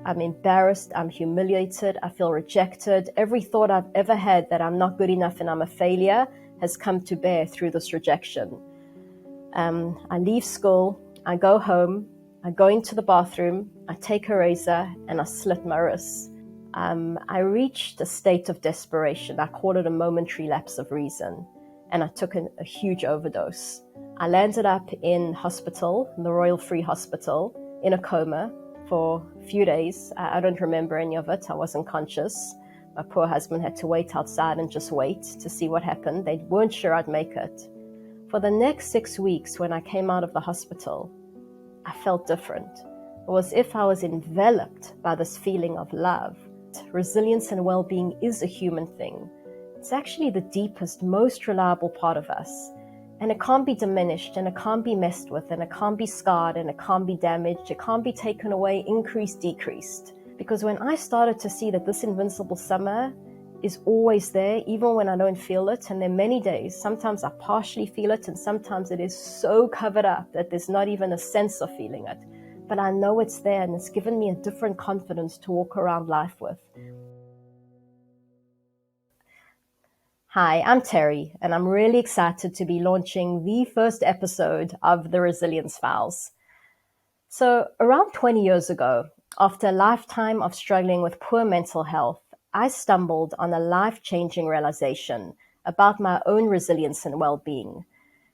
I'm embarrassed, I'm humiliated, I feel rejected. Every thought I've ever had that I'm not good enough and I'm a failure has come to bear through this rejection. I leave school, I go home, I go into the bathroom, I take a razor and I slit my wrists. I reached a state of desperation. I call it a momentary lapse of reason, and I took a huge overdose. I landed up in hospital, in the Royal Free Hospital, in a coma for a few days. I don't remember any of it. I wasn't conscious. My poor husband had to wait outside and just wait to see what happened. They weren't sure I'd make it. For the next 6 weeks, when I came out of the hospital, I felt different. It was as if I was enveloped by this feeling of love. Resilience and well-being is a human thing. It's actually the deepest, most reliable part of us. And it can't be diminished, and it can't be messed with, and it can't be scarred, and it can't be damaged. It can't be taken away, increased, decreased. Because when I started to see that this invincible summer is always there, even when I don't feel it, and there are many days, sometimes I partially feel it, and sometimes it is so covered up that there's not even a sense of feeling it. But I know it's there, and it's given me a different confidence to walk around life with. Hi, I'm Terry, and I'm really excited to be launching the first episode of the Resilience Files. So around 20 years ago, after a lifetime of struggling with poor mental health, I stumbled on a life-changing realization about my own resilience and well-being.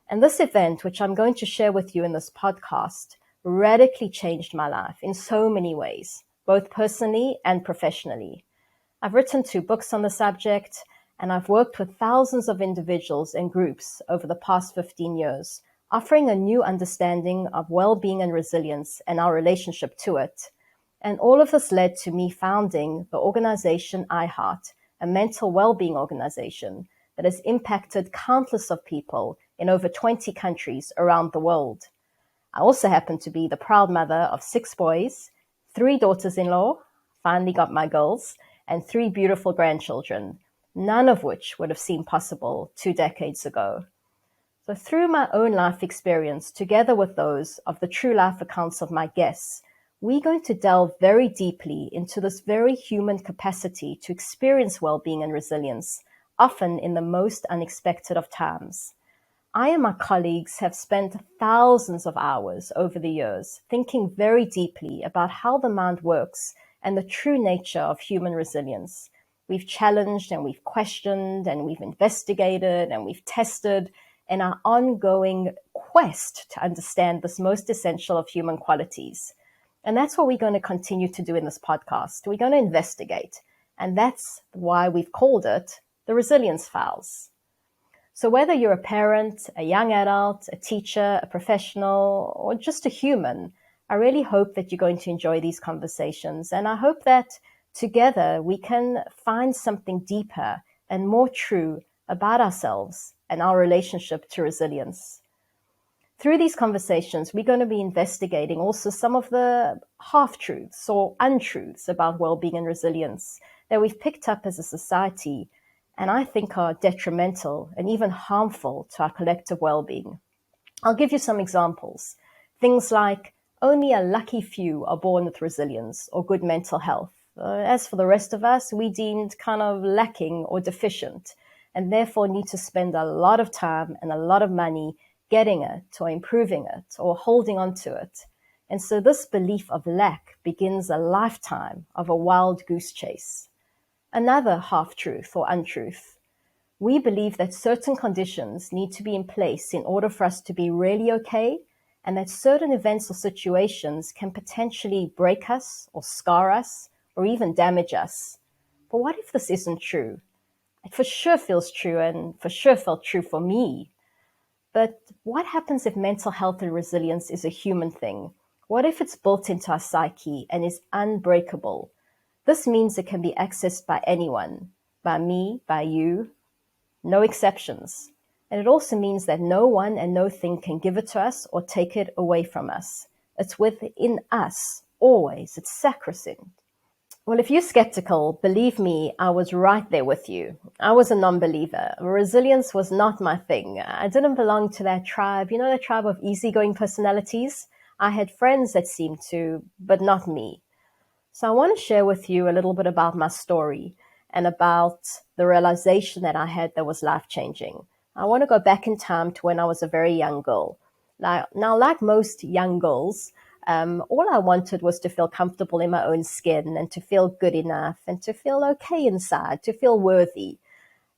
And this event, which I'm going to share with you in this podcast, radically changed my life in so many ways, both personally and professionally. I've written 2 books on the subject, and I've worked with thousands of individuals and groups over the past 15 years, offering a new understanding of well-being and resilience and our relationship to it. And all of this led to me founding the organization iHeart, a mental well-being organization that has impacted countless of people in over 20 countries around the world. I also happen to be the proud mother of 6 boys, 3 daughters-in-law, finally got my girls, and 3 beautiful grandchildren, none of which would have seemed possible 2 decades ago. So through my own life experience, together with those of the true life accounts of my guests, we're going to delve very deeply into this very human capacity to experience well-being and resilience, often in the most unexpected of times. I and my colleagues have spent thousands of hours over the years thinking very deeply about how the mind works and the true nature of human resilience. We've challenged and we've questioned and we've investigated and we've tested in our ongoing quest to understand this most essential of human qualities. And that's what we're going to continue to do in this podcast. We're going to investigate. And that's why we've called it the Resilience Files. So whether you're a parent, a young adult, a teacher, a professional, or just a human, I really hope that you're going to enjoy these conversations. And I hope that together we can find something deeper and more true about ourselves and our relationship to resilience. Through these conversations, we're going to be investigating also some of the half-truths or untruths about well-being and resilience that we've picked up as a society and I think are detrimental and even harmful to our collective well-being. I'll give you some examples. Things like only a lucky few are born with resilience or good mental health. As for the rest of us, we deemed kind of lacking or deficient and therefore need to spend a lot of time and a lot of money getting it or improving it or holding on to it. And so this belief of lack begins a lifetime of a wild goose chase. Another half-truth or untruth. We believe that certain conditions need to be in place in order for us to be really okay, and that certain events or situations can potentially break us or scar us or even damage us. But what if this isn't true? It for sure feels true and for sure felt true for me. But what happens if mental health and resilience is a human thing? What if it's built into our psyche and is unbreakable? This means it can be accessed by anyone, by me, by you, no exceptions. And it also means that no one and no thing can give it to us or take it away from us. It's within us, always. It's sacrosanct. Well, if you're skeptical, believe me, I was right there with you. I was a non-believer. Resilience was not my thing. I didn't belong to that tribe, that tribe of easygoing personalities. I had friends that seemed to, but not me. So I want to share with you a little bit about my story and about the realization that I had that was life-changing. I want to go back in time to when I was a very young girl. Now, like most young girls, all I wanted was to feel comfortable in my own skin and to feel good enough and to feel okay inside, to feel worthy.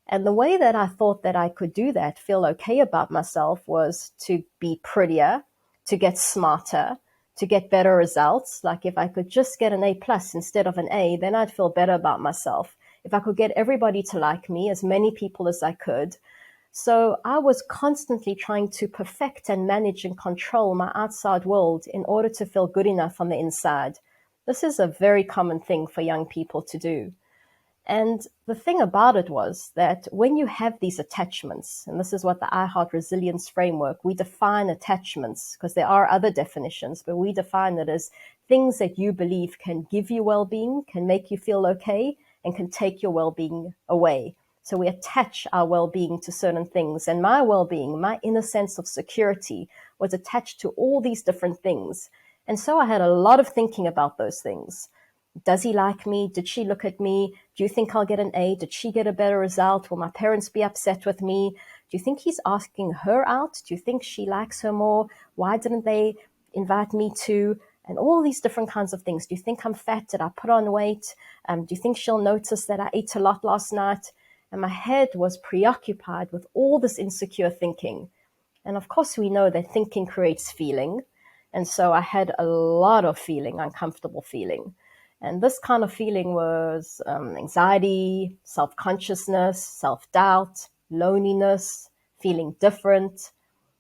And the way that I thought that I could do that, feel okay about myself, was to be prettier, to get smarter, to get better results. Like if I could just get an A plus instead of an A, then I'd feel better about myself. If I could get everybody to like me, as many people as I could. So I was constantly trying to perfect and manage and control my outside world in order to feel good enough on the inside. This is a very common thing for young people to do. And the thing about it was that when you have these attachments, and this is what the I Heart Resilience framework, we define attachments because there are other definitions, but we define it as things that you believe can give you well-being, can make you feel okay, and can take your well-being away. So we attach our well-being to certain things. And my well-being, my inner sense of security, was attached to all these different things. And so I had a lot of thinking about those things. Does he like me? Did she look at me? Do you think I'll get an A? Did she get a better result? Will my parents be upset with me? Do you think he's asking her out? Do you think she likes her more? Why didn't they invite me too? And all these different kinds of things. Do you think I'm fat? Did I put on weight? Do you think she'll notice that I ate a lot last night? And my head was preoccupied with all this insecure thinking. And of course, we know that thinking creates feeling. And so I had a lot of feeling, uncomfortable feeling. And this kind of feeling was anxiety, self-consciousness, self-doubt, loneliness, feeling different.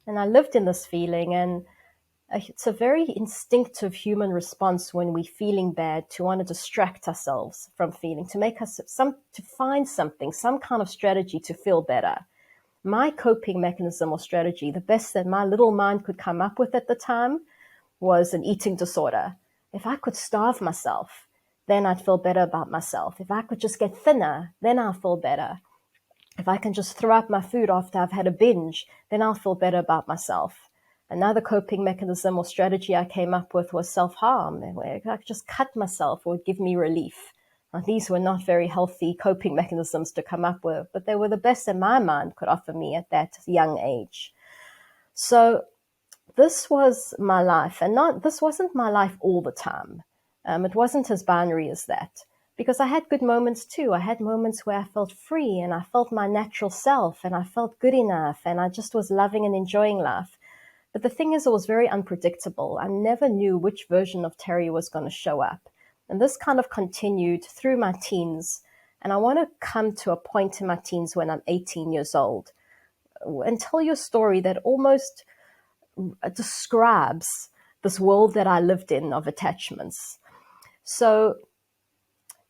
And I lived in this feeling, and it's a very instinctive human response when we're feeling bad to want to distract ourselves from feeling, to make us to find something, some kind of strategy to feel better. My coping mechanism or strategy, the best that my little mind could come up with at the time, was an eating disorder. If I could starve myself, then I'd feel better about myself. If I could just get thinner, then I'll feel better. If I can just throw up my food after I've had a binge, then I'll feel better about myself. Another coping mechanism or strategy I came up with was self-harm, where I could just cut myself or give me relief. Now, these were not very healthy coping mechanisms to come up with, but they were the best that my mind could offer me at that young age. So this was my life, and this wasn't my life all the time. It wasn't as binary as that, because I had good moments too. I had moments where I felt free and I felt my natural self and I felt good enough and I just was loving and enjoying life. But the thing is, it was very unpredictable. I never knew which version of Terry was going to show up. And this kind of continued through my teens. And I want to come to a point in my teens when I'm 18 years old and tell you a story that almost describes this world that I lived in of attachments. So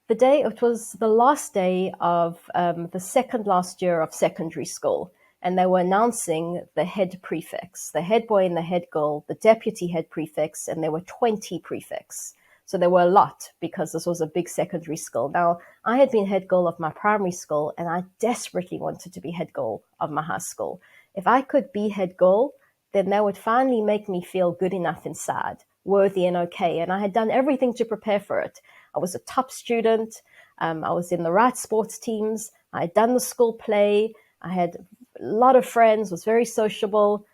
it was the last day of the second last year of secondary school, and they were announcing the head prefects, the head boy and the head girl, the deputy head prefects, and there were 20 prefects. So there were a lot because this was a big secondary school. Now, I had been head girl of my primary school, and I desperately wanted to be head girl of my high school. If I could be head girl, then that would finally make me feel good enough inside, worthy and okay. And I had done everything to prepare for it. I was a top student. I was in the right sports teams. I had done the school play. I had a lot of friends, was very sociable.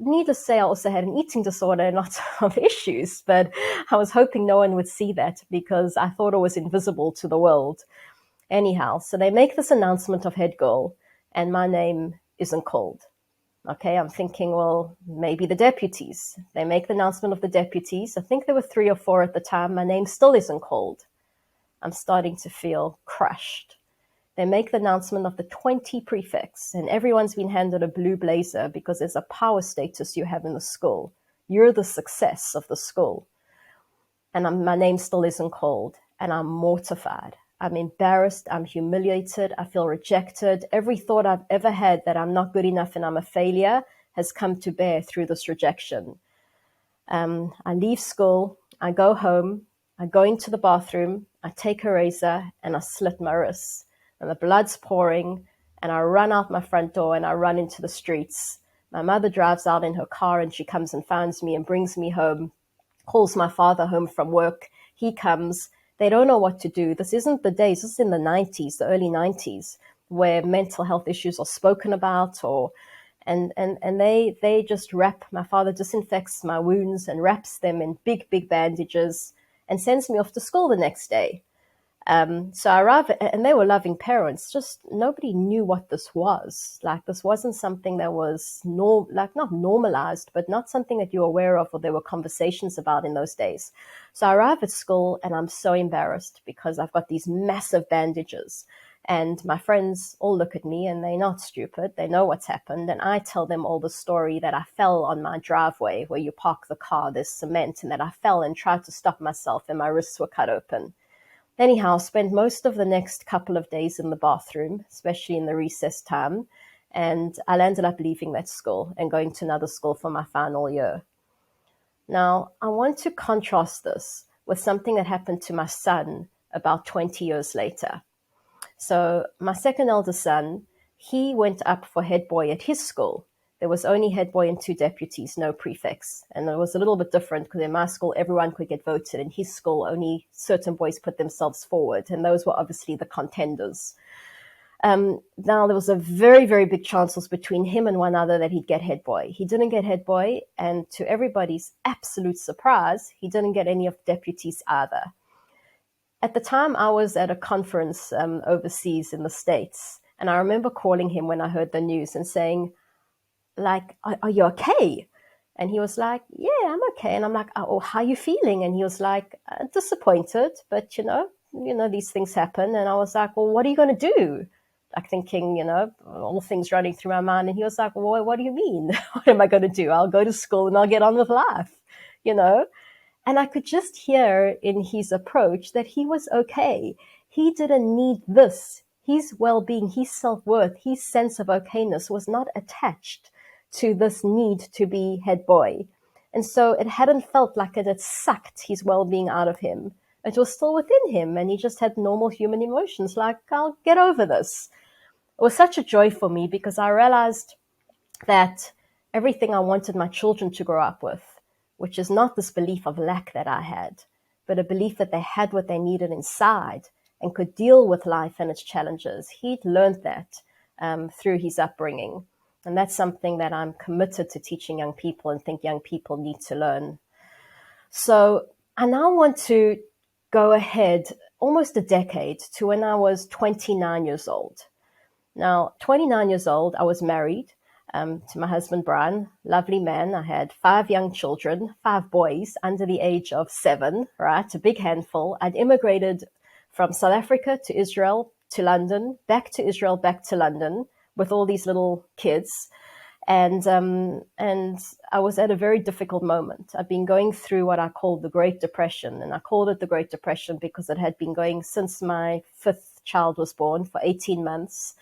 Needless to say, I also had an eating disorder and lots of issues, but I was hoping no one would see that because I thought it was invisible to the world. Anyhow, so they make this announcement of head girl, and my name isn't called. Okay, I'm thinking, well, maybe the deputies. They make the announcement of the deputies. I think there were 3 or 4 at the time. My name still isn't called. I'm starting to feel crushed. They make the announcement of the 20 prefects, and everyone's been handed a blue blazer because there's a power status you have in the school. You're the success of the school. And my name still isn't called, and I'm mortified. I'm embarrassed, I'm humiliated, I feel rejected. Every thought I've ever had that I'm not good enough and I'm a failure has come to bear through this rejection. I leave school, I go home, I go into the bathroom, I take a razor and I slit my wrists. And the blood's pouring, and I run out my front door and I run into the streets. My mother drives out in her car and she comes and finds me and brings me home, calls my father home from work. He comes They don't know what to do. This isn't the days, this is in the 90s, the early 90s, where mental health issues are spoken about, or and they just wrap. My father disinfects my wounds and wraps them in big bandages and sends me off to school the next day. So I arrived, and they were loving parents. Just nobody knew what this was. Like, this wasn't something that was not normalized, but not something that you're aware of or there were conversations about in those days. So I arrive at school and I'm so embarrassed because I've got these massive bandages. And my friends all look at me and they're not stupid. They know what's happened. And I tell them all the story that I fell on my driveway where you park the car, there's cement, and that I fell and tried to stop myself and my wrists were cut open. Anyhow, spent most of the next couple of days in the bathroom, especially in the recess time, and I ended up leaving that school and going to another school for my final year. Now, I want to contrast this with something that happened to my son about 20 years later. So my second eldest son, he went up for head boy at his school. There was only head boy and 2 deputies, no prefects. And it was a little bit different because in my school, everyone could get voted. In his school, only certain boys put themselves forward. And those were obviously the contenders. Now, there was a very big chances between him and one other that he'd get head boy. He didn't get head boy. And to everybody's absolute surprise, he didn't get any of the deputies either. At the time, I was at a conference overseas in the States. And I remember calling him when I heard the news and saying, like, are you okay? And he was like, yeah, I'm okay. And I'm like, oh, how are you feeling? And he was like, disappointed, but you know, these things happen. And I was like, well, what are you going to do? Like, thinking, all things running through my mind. And he was like, well, what do you mean? What am I going to do? I'll go to school and I'll get on with life, And I could just hear in his approach that he was okay. He didn't need this. His well-being, his self-worth, his sense of okayness was not attached to this need to be head boy. And so it hadn't felt like it had sucked his well-being out of him. It was still within him, and he just had normal human emotions like, I'll get over this. It was such a joy for me because I realized that everything I wanted my children to grow up with, which is not this belief of lack that I had, but a belief that they had what they needed inside and could deal with life and its challenges. He'd learned that through his upbringing. And that's something that I'm committed to teaching young people and think young people need to learn. So I now want to go ahead almost a decade to when I was 29 years old. Now, 29 years old, I was married to my husband, Brian, lovely man. I had 5 young children, 5 boys under the age of 7, right? A big handful. I'd immigrated from South Africa to Israel to London, back to Israel, back to London with all these little kids. And I was at a very difficult moment. I've been going through what I called the Great Depression. And I called it the Great Depression because it had been going since my 5th child was born for 18 months.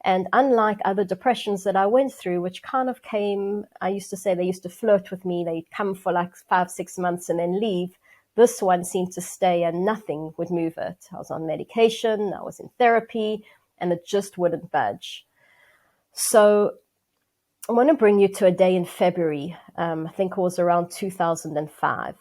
And unlike other depressions that I went through, which kind of came, I used to say they used to flirt with me. They'd come for like 5-6 months and then leave. This one seemed to stay and nothing would move it. I was on medication, I was in therapy, and it just wouldn't budge. So I want to bring you to a day in February. I think it was around 2005.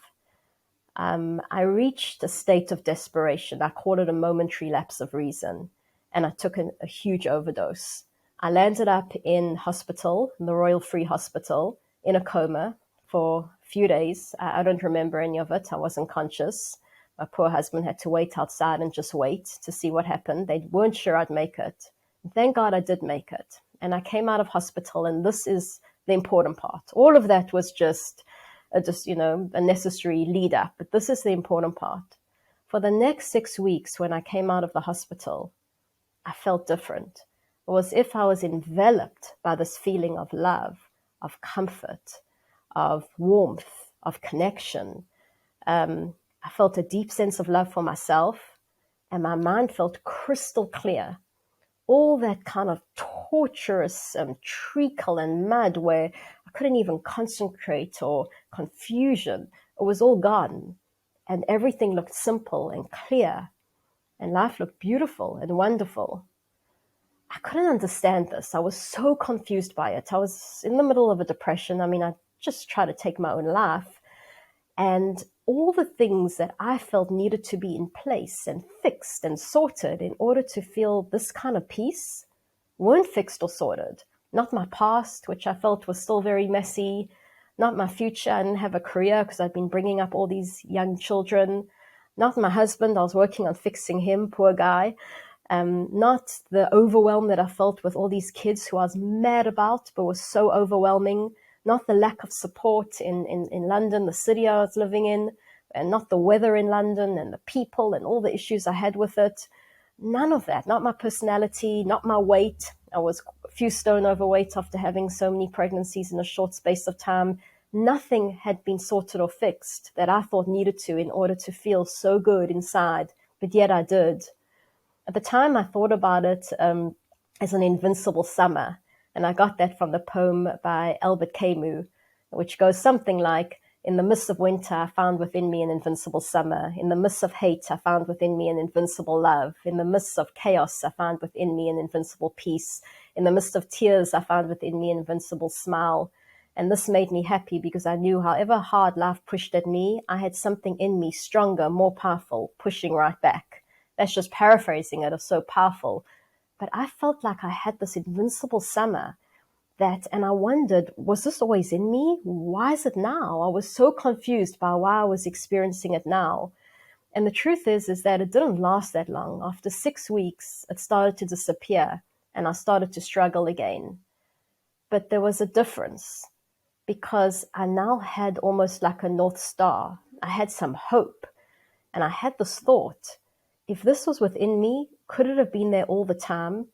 I reached a state of desperation. I call it a momentary lapse of reason. And I took a huge overdose. I landed up in hospital, in the Royal Free Hospital, in a coma for a few days. I don't remember any of it. I wasn't conscious. My poor husband had to wait outside and just wait to see what happened. They weren't sure I'd make it. Thank God I did make it. And I came out of hospital, and this is the important part. All of that was just a necessary lead up, but this is the important part. For the next 6 weeks, when I came out of the hospital, I felt different. It was as if I was enveloped by this feeling of love, of comfort, of warmth, of connection. I felt a deep sense of love for myself, and my mind felt crystal clear. All that kind of torturous treacle and mud where I couldn't even concentrate or confusion, it was all gone. And everything looked simple and clear. And life looked beautiful and wonderful. I couldn't understand this. I was so confused by it. I was in the middle of a depression. I mean, I just tried to take my own life. And all the things that I felt needed to be in place and fixed and sorted in order to feel this kind of peace weren't fixed or sorted. Not my past, which I felt was still very messy. Not my future. I didn't have a career because I'd been bringing up all these young children. Not my husband. I was working on fixing him, poor guy. Not the overwhelm that I felt with all these kids who I was mad about, but was so overwhelming. Not the lack of support in London, the city I was living in, and not the weather in London and the people and all the issues I had with it. None of that. Not my personality, not my weight. I was a few stone overweight after having so many pregnancies in a short space of time. Nothing had been sorted or fixed that I thought needed to in order to feel so good inside, but yet I did. At the time, I thought about it as an invincible summer, and I got that from the poem by Albert Camus, which goes something like, in the midst of winter, I found within me an invincible summer. In the midst of hate, I found within me an invincible love. In the midst of chaos, I found within me an invincible peace. In the midst of tears, I found within me an invincible smile. And this made me happy because I knew however hard life pushed at me, I had something in me stronger, more powerful, pushing right back. That's just paraphrasing it. It's so powerful. But I felt like I had this invincible summer and I wondered, was this always in me? Why is it now? I was so confused by why I was experiencing it now. And the truth is that it didn't last that long. After 6 weeks, it started to disappear and I started to struggle again. But there was a difference because I now had almost like a North Star. I had some hope and I had this thought, if this was within me, could it have been there all the time?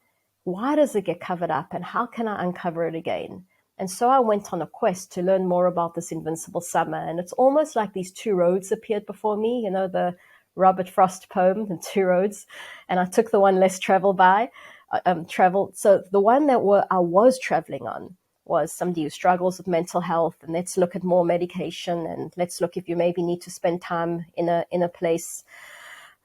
Why does it get covered up and how can I uncover it again? And so I went on a quest to learn more about this invincible summer. And it's almost like these two roads appeared before me, you know, the Robert Frost poem, The Two Roads. And I took the one less traveled. So the one that I was traveling on was somebody who struggles with mental health. And let's look at more medication and let's look if you maybe need to spend time in a place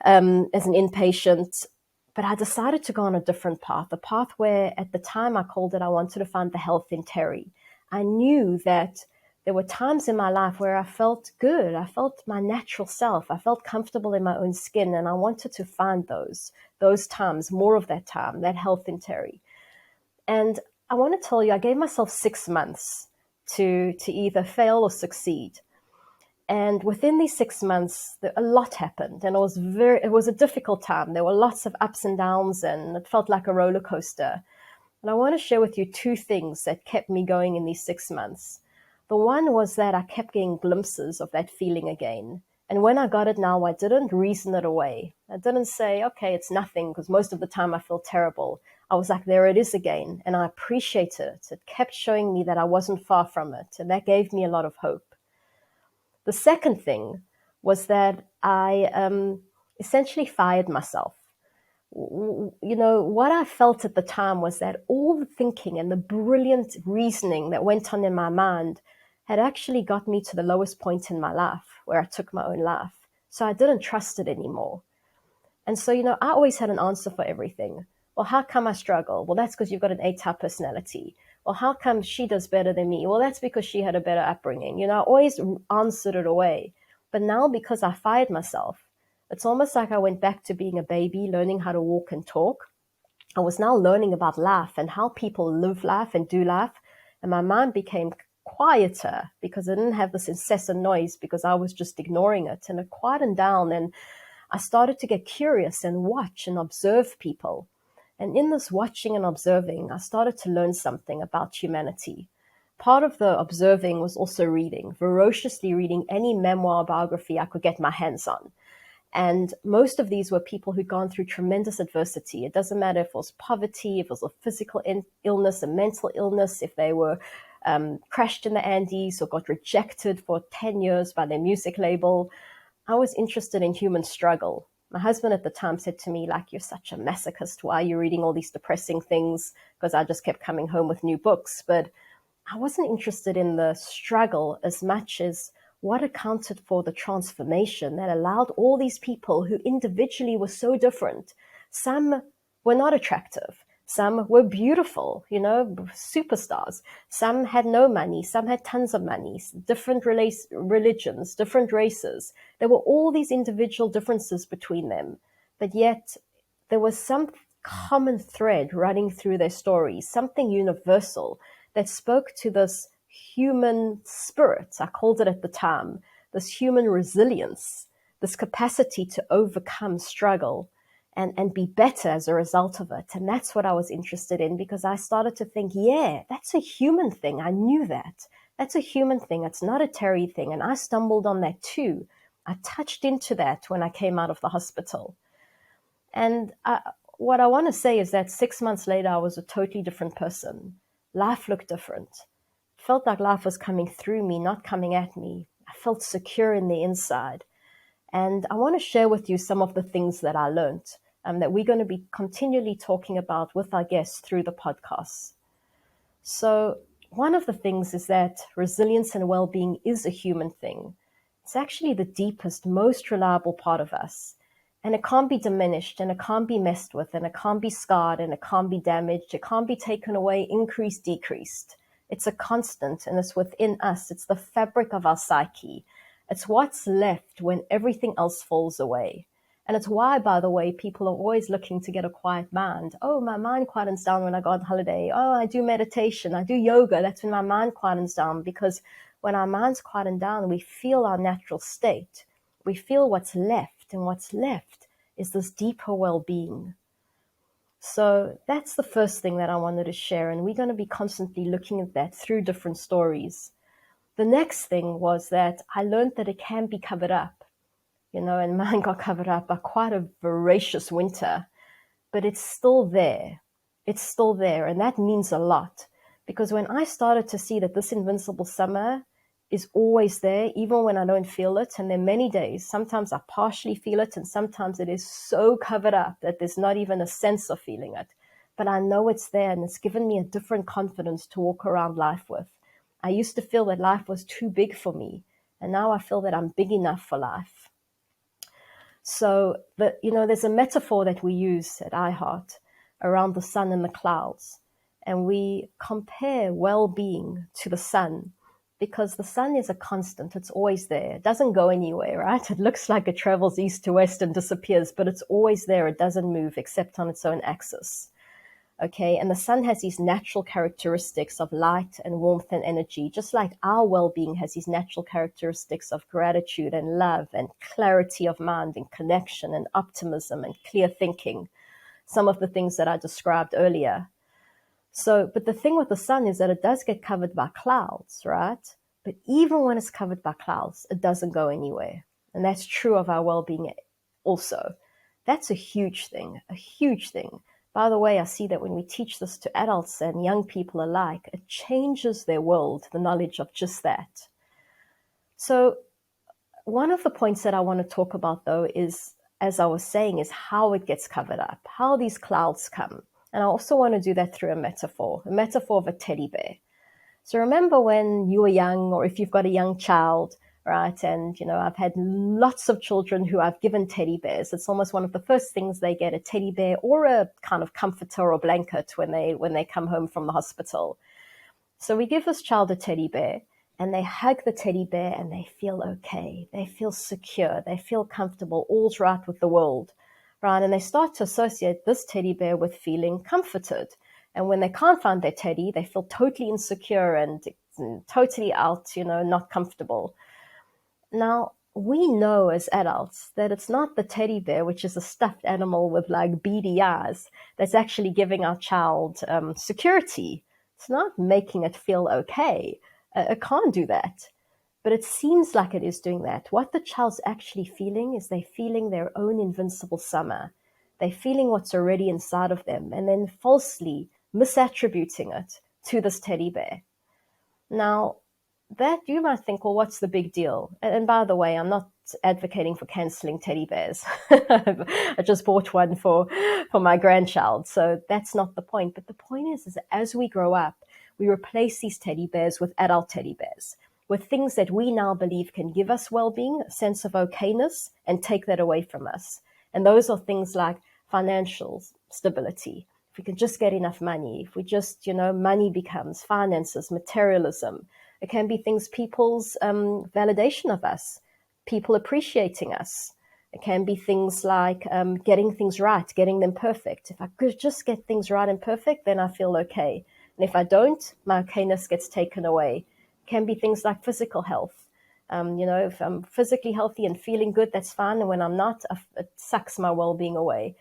as an inpatient. But I decided to go on a different path, a path where at the time I called it, I wanted to find the health in Terry. I knew that there were times in my life where I felt good. I felt my natural self. I felt comfortable in my own skin. And I wanted to find those times, more of that time, that health in Terry. And I want to tell you, I gave myself 6 months to either fail or succeed. And within these 6 months, a lot happened, and it was a difficult time. There were lots of ups and downs, and it felt like a roller coaster. And I want to share with you 2 things that kept me going in these 6 months. The one was that I kept getting glimpses of that feeling again. And when I got it now, I didn't reason it away. I didn't say, okay, it's nothing, because most of the time I feel terrible. I was like, there it is again, and I appreciated it. It kept showing me that I wasn't far from it, and that gave me a lot of hope. The second thing was that I essentially fired myself. You know, what I felt at the time was that all the thinking and the brilliant reasoning that went on in my mind had actually got me to the lowest point in my life where I took my own life. So I didn't trust it anymore. And so, you know, I always had an answer for everything. Well, how come I struggle? Well, that's because you've got an A-type personality. Well, how come she does better than me? Well, that's because she had a better upbringing. You know, I always answered it away. But now because I fired myself, it's almost like I went back to being a baby, learning how to walk and talk. I was now learning about life and how people live life and do life. And my mind became quieter because I didn't have this incessant noise because I was just ignoring it. And it quieted down and I started to get curious and watch and observe people. And in this watching and observing, I started to learn something about humanity. Part of the observing was also reading, voraciously reading any memoir or biography I could get my hands on. And most of these were people who'd gone through tremendous adversity. It doesn't matter if it was poverty, if it was a physical illness, a mental illness, if they were crashed in the Andes or got rejected for 10 years by their music label. I was interested in human struggle. My husband at the time said to me, like, you're such a masochist. Why are you reading all these depressing things? Because I just kept coming home with new books. But I wasn't interested in the struggle as much as what accounted for the transformation that allowed all these people who individually were so different. Some were not attractive. Some were beautiful, superstars. Some had no money. Some had tons of money. Different religions, different races. There were all these individual differences between them. But yet there was some common thread running through their stories, something universal that spoke to this human spirit. I called it at the time, this human resilience, this capacity to overcome struggle and be better as a result of it. And that's what I was interested in, because I started to think, yeah, that's a human thing. I knew that. That's a human thing. It's not a Terry thing. And I stumbled on that too. I touched into that when I came out of the hospital. And what I want to say is that 6 months later, I was a totally different person. Life looked different. It felt like life was coming through me, not coming at me. I felt secure in the inside. And I want to share with you some of the things that I learned that we're going to be continually talking about with our guests through the podcasts. So one of the things is that resilience and well-being is a human thing. It's actually the deepest, most reliable part of us. And it can't be diminished, and it can't be messed with, and it can't be scarred, and it can't be damaged. It can't be taken away, increased, decreased. It's a constant, and it's within us. It's the fabric of our psyche. It's what's left when everything else falls away. And it's why, by the way, people are always looking to get a quiet mind. Oh, my mind quietens down when I go on holiday. Oh, I do meditation. I do yoga. That's when my mind quietens down. Because when our minds quieten down, we feel our natural state. We feel what's left. And what's left is this deeper well-being. So that's the first thing that I wanted to share. And we're going to be constantly looking at that through different stories. The next thing was that I learned that it can be covered up. And mine got covered up by quite a voracious winter, but it's still there. It's still there. And that means a lot, because when I started to see that this invincible summer is always there, even when I don't feel it, and there are many days, sometimes I partially feel it, and sometimes it is so covered up that there's not even a sense of feeling it. But I know it's there, and it's given me a different confidence to walk around life with. I used to feel that life was too big for me, and now I feel that I'm big enough for life. So, there's a metaphor that we use at iHeart around the sun and the clouds. And we compare well-being to the sun, because the sun is a constant. It's always there. It doesn't go anywhere, right? It looks like it travels east to west and disappears, but it's always there. It doesn't move except on its own axis. Okay, and the sun has these natural characteristics of light and warmth and energy, just like our well-being has these natural characteristics of gratitude and love and clarity of mind and connection and optimism and clear thinking, some of the things that I described earlier. So, but the thing with the sun is that it does get covered by clouds, right? But even when it's covered by clouds, it doesn't go anywhere. And that's true of our well-being also. That's a huge thing, a huge thing. By the way, I see that when we teach this to adults and young people alike, it changes their world, the knowledge of just that. So one of the points that I want to talk about, though, is, as I was saying, is how it gets covered up, how these clouds come. And I also want to do that through a metaphor of a teddy bear. So remember when you were young, or if you've got a young child, right? And, I've had lots of children who I've given teddy bears. It's almost one of the first things they get, a teddy bear or a kind of comforter or blanket when they come home from the hospital. So we give this child a teddy bear, and they hug the teddy bear and they feel okay. They feel secure. They feel comfortable. All's right with the world, right? And they start to associate this teddy bear with feeling comforted. And when they can't find their teddy, they feel totally insecure and totally out, not comfortable. Now, we know as adults that it's not the teddy bear, which is a stuffed animal with like beady eyes, that's actually giving our child security. It's not making it feel okay. It can't do that. But it seems like it is doing that. What the child's actually feeling is they're feeling their own invincible summer. They're feeling what's already inside of them and then falsely misattributing it to this teddy bear. Now, that you might think, well, what's the big deal? And by the way, I'm not advocating for canceling teddy bears. I just bought one for my grandchild. So that's not the point. But the point is as we grow up, we replace these teddy bears with adult teddy bears, with things that we now believe can give us well-being, a sense of okayness, and take that away from us. And those are things like financial stability, if we can just get enough money, if we just, money becomes finances, materialism. It can be things, people's validation of us, people appreciating us. It can be things like getting things right, getting them perfect. If I could just get things right and perfect, then I feel okay. And if I don't, my okayness gets taken away. It can be things like physical health. If I'm physically healthy and feeling good, that's fine. And when I'm not, it sucks my well-being away.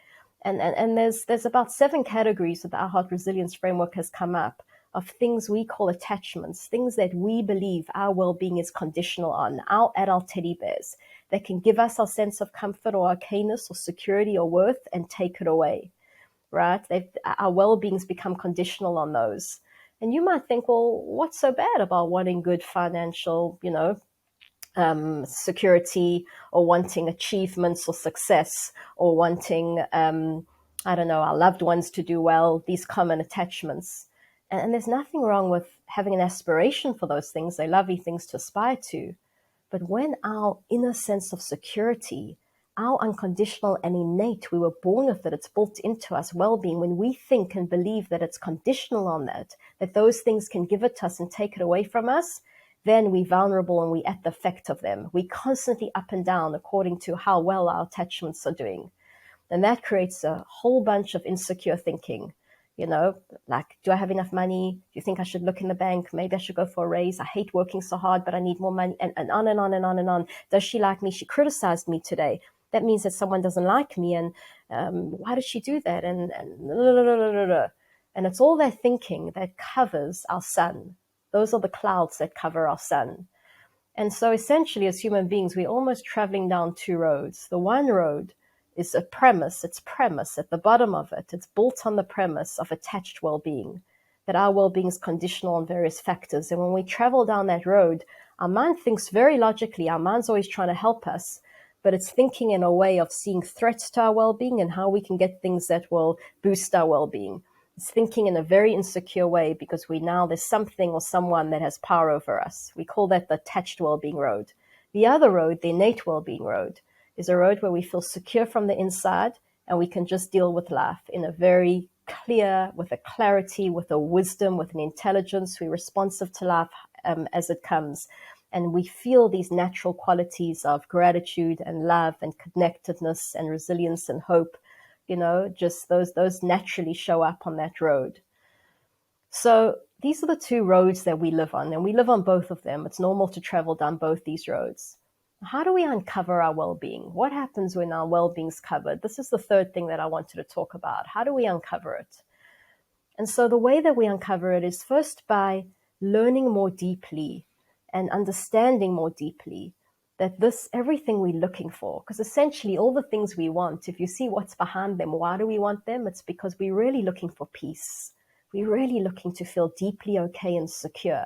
And there's about 7 categories that the Our Heart Resilience Framework has come up of things we call attachments, things that we believe our well-being is conditional on, our adult teddy bears that can give us our sense of comfort or okayness or security or worth and take it away, right? Our well-beings become conditional on those. And you might think, well, what's so bad about wanting good financial, security, or wanting achievements or success, or wanting, our loved ones to do well, these common attachments. And there's nothing wrong with having an aspiration for those things. They're lovely things to aspire to. But when our inner sense of security, our unconditional and innate, we were born with it, it's built into us, well-being, when we think and believe that it's conditional on that those things can give it to us and take it away from us, then we're vulnerable and we're at the effect of them. We're constantly up and down according to how well our attachments are doing. And that creates a whole bunch of insecure thinking. Like, do I have enough money? Do you think I should look in the bank? Maybe I should go for a raise. I hate working so hard, but I need more money, and on and on and on and on. Does she like me? She criticized me today. That means that someone doesn't like me. And why does she do that? And it's all that thinking that covers our sun. Those are the clouds that cover our sun. And so essentially, as human beings, we're almost traveling down 2 roads. The one road is a premise. It's premise at the bottom of it. It's built on the premise of attached well-being, that our well-being is conditional on various factors. And when we travel down that road, our mind thinks very logically. Our mind's always trying to help us, but it's thinking in a way of seeing threats to our well-being and how we can get things that will boost our well-being. It's thinking in a very insecure way because there's something or someone that has power over us. We call that the attached well-being road. The other road, the innate well-being road, is a road where we feel secure from the inside and we can just deal with life in a very clear, with a clarity, with a wisdom, with an intelligence. We're responsive to life as it comes. And we feel these natural qualities of gratitude and love and connectedness and resilience and hope. Just those naturally show up on that road. So these are the 2 roads that we live on, and we live on both of them. It's normal to travel down both these roads. How do we uncover our well-being? What happens when our well-being's covered? This is the 3rd thing that I wanted to talk about. How do we uncover it? And so the way that we uncover it is first by learning more deeply and understanding more deeply that everything we're looking for, because essentially all the things we want, if you see what's behind them, why do we want them? It's because we're really looking for peace. We're really looking to feel deeply okay and secure.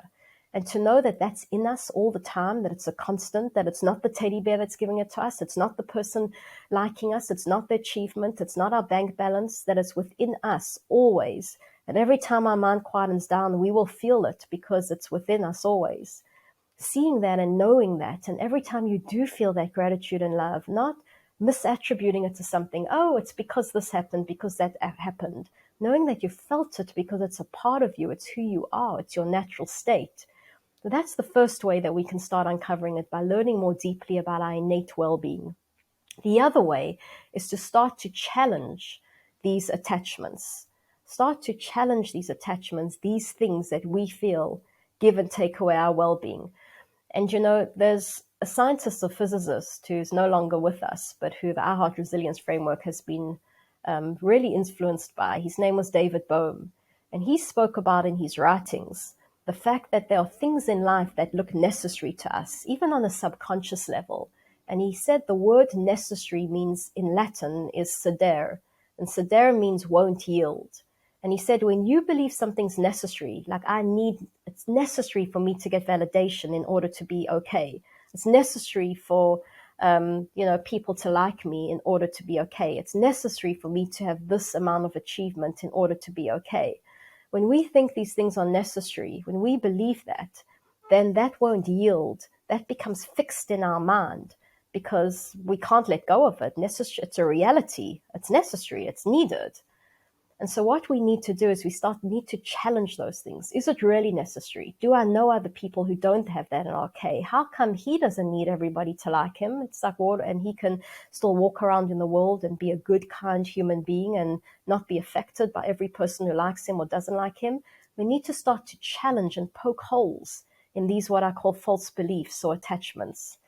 And to know that that's in us all the time, that it's a constant, that it's not the teddy bear that's giving it to us, it's not the person liking us, it's not the achievement, it's not our bank balance, that it's within us always. And every time our mind quietens down, we will feel it because it's within us always. Seeing that and knowing that, and every time you do feel that gratitude and love, not misattributing it to something, oh, it's because this happened, because that happened. Knowing that you felt it because it's a part of you, it's who you are, it's your natural state. So that's the first way that we can start uncovering it, by learning more deeply about our innate well-being. The other way is to start to challenge these attachments. Start to challenge these attachments, these things that we feel give and take away our well-being. And there's a scientist or physicist who's no longer with us, but who the Our Heart Resilience Framework has been really influenced by. His name was David Bohm. And he spoke about in his writings the fact that there are things in life that look necessary to us, even on a subconscious level. And he said the word necessary means, in Latin, is cedere. And cedere means won't yield. And he said, when you believe something's necessary, like it's necessary for me to get validation in order to be okay. It's necessary for, people to like me in order to be okay. It's necessary for me to have this amount of achievement in order to be okay. When we think these things are necessary, when we believe that, then that won't yield. That becomes fixed in our mind because we can't let go of it. It's a reality. It's necessary. It's needed. And so what we need to do is need to challenge those things. Is it really necessary? Do I know other people who don't have that and are okay? How come he doesn't need everybody to like him? It's like water, and he can still walk around in the world and be a good, kind human being and not be affected by every person who likes him or doesn't like him. We need to start to challenge and poke holes in these, what I call false beliefs or attachments.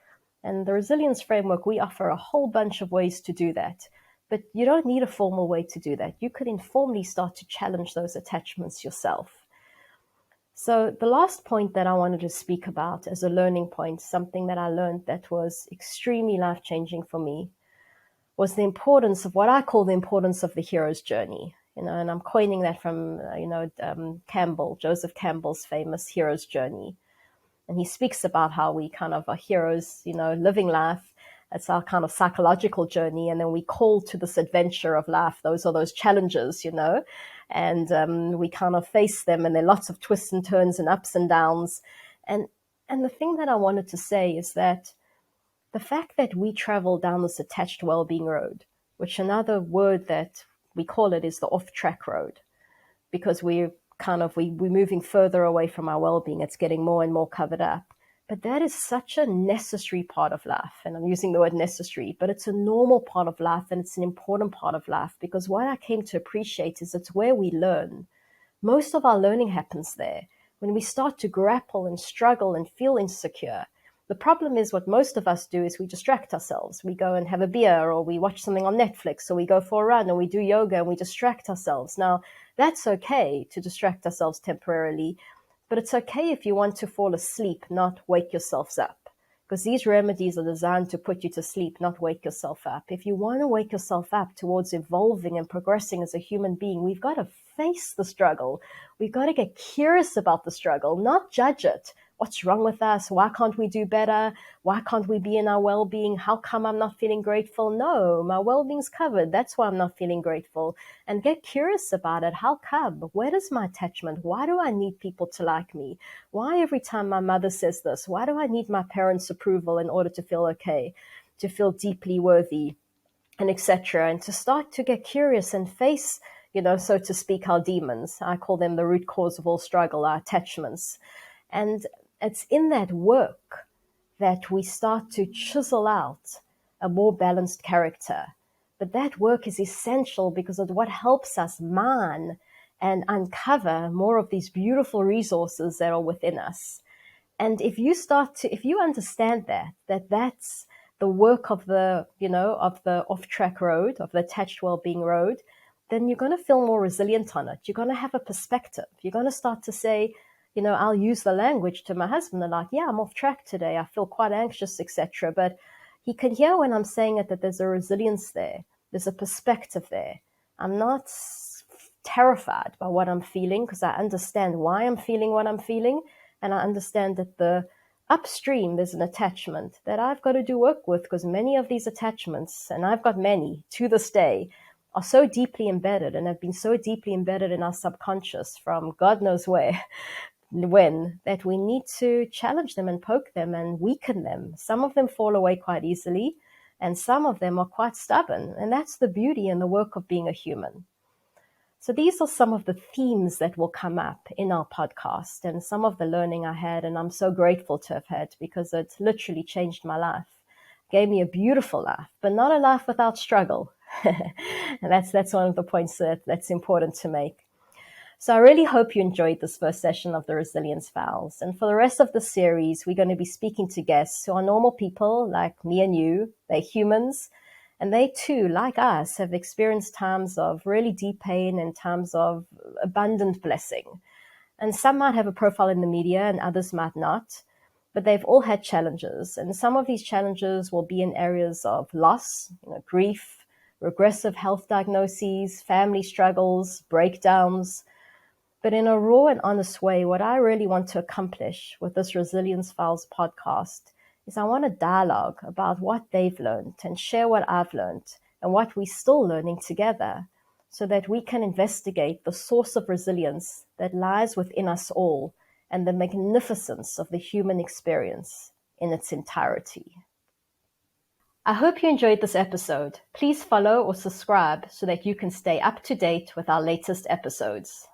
And the resilience framework, we offer a whole bunch of ways to do that. But you don't need a formal way to do that. You could informally start to challenge those attachments yourself. So the last point that I wanted to speak about as a learning point, something that I learned that was extremely life-changing for me, was the importance of what I call the importance of the hero's journey. And I'm coining that from, Campbell, Joseph Campbell's famous hero's journey. And he speaks about how we kind of are heroes, living life. It's our kind of psychological journey. And then we call to this adventure of life. Those are those challenges, and we kind of face them. And there are lots of twists and turns and ups and downs. And the thing that I wanted to say is that the fact that we travel down this attached well-being road, which another word that we call it is the off-track road, because we're moving further away from our well-being. It's getting more and more covered up. But that is such a necessary part of life. And I'm using the word necessary, but it's a normal part of life, and it's an important part of life, because what I came to appreciate is it's where we learn. Most of our learning happens there. When we start to grapple and struggle and feel insecure, the problem is what most of us do is we distract ourselves. We go and have a beer, or we watch something on Netflix, or we go for a run, or we do yoga, and we distract ourselves. Now, that's okay to distract ourselves temporarily, but it's okay if you want to fall asleep, not wake yourselves up, because these remedies are designed to put you to sleep, not wake yourself up. If you want to wake yourself up towards evolving and progressing as a human being, we've got to face the struggle. We've got to get curious about the struggle, not judge it. What's wrong with us? Why can't we do better? Why can't we be in our well-being? How come I'm not feeling grateful? No, my well-being's covered. That's why I'm not feeling grateful. And get curious about it. How come? Where does my attachment? Why do I need people to like me? Why every time my mother says this? Why do I need my parents' approval in order to feel okay, to feel deeply worthy, and etc.? And to start to get curious and face, so to speak, our demons. I call them the root cause of all struggle, our attachments. And it's in that work that we start to chisel out a more balanced character. But that work is essential because of what helps us mine and uncover more of these beautiful resources that are within us. And if you understand that's the work of the off-track road, of the attached well-being road, then you're going to feel more resilient on it. You're going to have a perspective. You're going to start to say, I'll use the language to my husband and like, yeah, I'm off track today. I feel quite anxious, etc. But he can hear when I'm saying it that there's a resilience there. There's a perspective there. I'm not terrified by what I'm feeling because I understand why I'm feeling what I'm feeling. And I understand that the upstream, there's an attachment that I've got to do work with, because many of these attachments, and I've got many to this day, are so deeply embedded and have been so deeply embedded in our subconscious from God knows where, when, that we need to challenge them and poke them and weaken them. Some of them fall away quite easily, and some of them are quite stubborn. And that's the beauty and the work of being a human. So these are some of the themes that will come up in our podcast and some of the learning I had, and I'm so grateful to have had, because it literally changed my life. Gave me a beautiful life, but not a life without struggle. And that's one of the points that's important to make. So I really hope you enjoyed this first session of the Resilience Files. And for the rest of the series, we're going to be speaking to guests who are normal people like me and you. They're humans. And they too, like us, have experienced times of really deep pain and times of abundant blessing. And some might have a profile in the media and others might not. But they've all had challenges. And some of these challenges will be in areas of loss, grief, regressive health diagnoses, family struggles, breakdowns. But in a raw and honest way, what I really want to accomplish with this Resilience Files podcast is I want to dialogue about what they've learned and share what I've learned and what we're still learning together, so that we can investigate the source of resilience that lies within us all and the magnificence of the human experience in its entirety. I hope you enjoyed this episode. Please follow or subscribe so that you can stay up to date with our latest episodes.